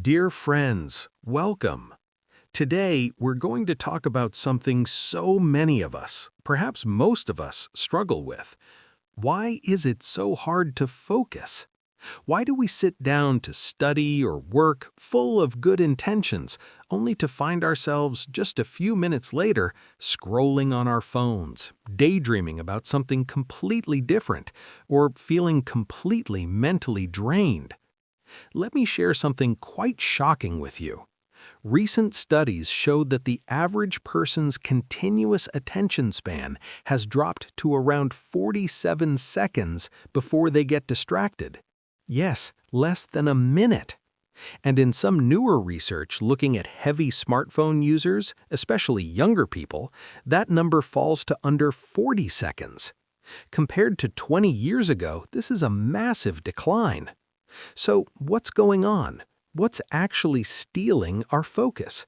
Dear friends, welcome. Today, we're going to talk about something so many of us, perhaps most of us, struggle with. Why is it so hard to focus? Why do we sit down to study or work full of good intentions, only to find ourselves just a few minutes later scrolling on our phones, daydreaming about something completely different, or feeling completely mentally drained? Let me share something quite shocking with you. Recent studies showed that the average person's continuous attention span has dropped to around 47 seconds before they get distracted. Yes, less than a minute. And in some newer research looking at heavy smartphone users, especially younger people, that number falls to under 40 seconds. Compared to 20 years ago, this is a massive decline. So, what's going on? What's actually stealing our focus?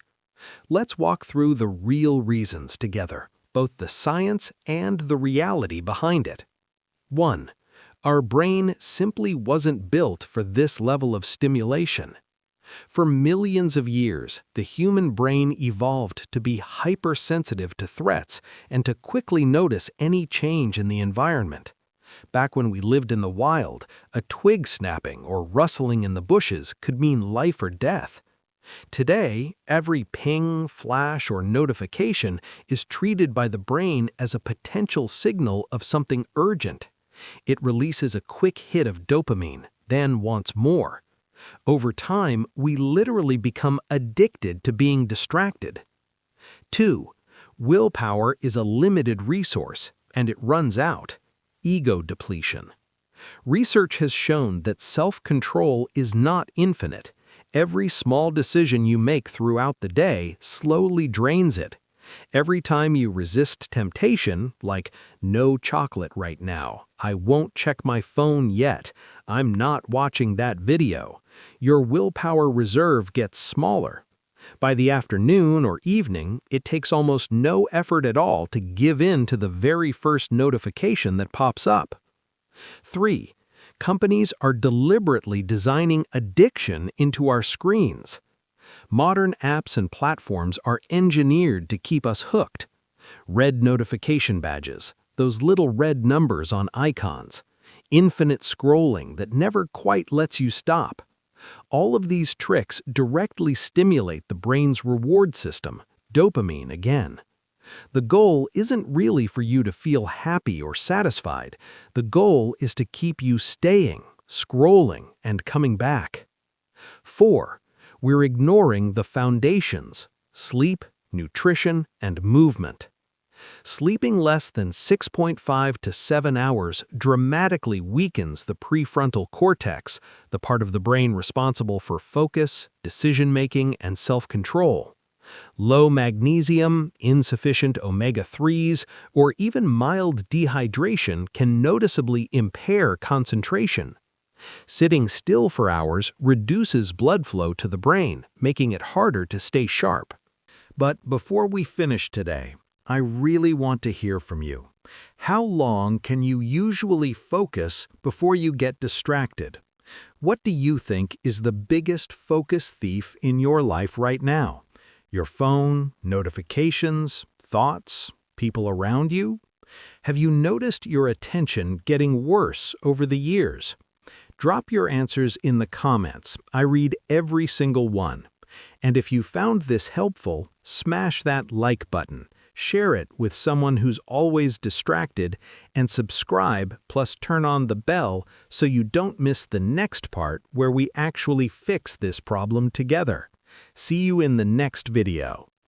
Let's walk through the real reasons together, both the science and the reality behind it. 1. Our brain simply wasn't built for this level of stimulation. For millions of years, the human brain evolved to be hypersensitive to threats and to quickly notice any change in the environment. Back when we lived in the wild, a twig snapping or rustling in the bushes could mean life or death. Today, every ping, flash, or notification is treated by the brain as a potential signal of something urgent. It releases a quick hit of dopamine, then wants more. Over time, we literally become addicted to being distracted. 2. Willpower is a limited resource, and it runs out. Ego depletion. Research has shown that self-control is not infinite. Every small decision you make throughout the day slowly drains it. Every time you resist temptation, like, no chocolate right now, I won't check my phone yet, I'm not watching that video, your willpower reserve gets smaller. By the afternoon or evening, it takes almost no effort at all to give in to the very first notification that pops up. 3. Companies are deliberately designing addiction into our screens. Modern apps and platforms are engineered to keep us hooked. Red notification badges, those little red numbers on icons, infinite scrolling that never quite lets you stop. All of these tricks directly stimulate the brain's reward system, dopamine again. The goal isn't really for you to feel happy or satisfied. The goal is to keep you staying, scrolling, and coming back. 4. We're ignoring the foundations: sleep, nutrition, and movement. Sleeping less than 6.5 to 7 hours dramatically weakens the prefrontal cortex, the part of the brain responsible for focus, decision-making, and self-control. Low magnesium, insufficient omega-3s, or even mild dehydration can noticeably impair concentration. Sitting still for hours reduces blood flow to the brain, making it harder to stay sharp. But before we finish today, I really want to hear from you. How long can you usually focus before you get distracted? What do you think is the biggest focus thief in your life right now? Your phone, notifications, thoughts, people around you? Have you noticed your attention getting worse over the years? Drop your answers in the comments. I read every single one. And if you found this helpful, smash that like button. Share it with someone who's always distracted, and subscribe plus turn on the bell so you don't miss the next part where we actually fix this problem together. See you in the next video.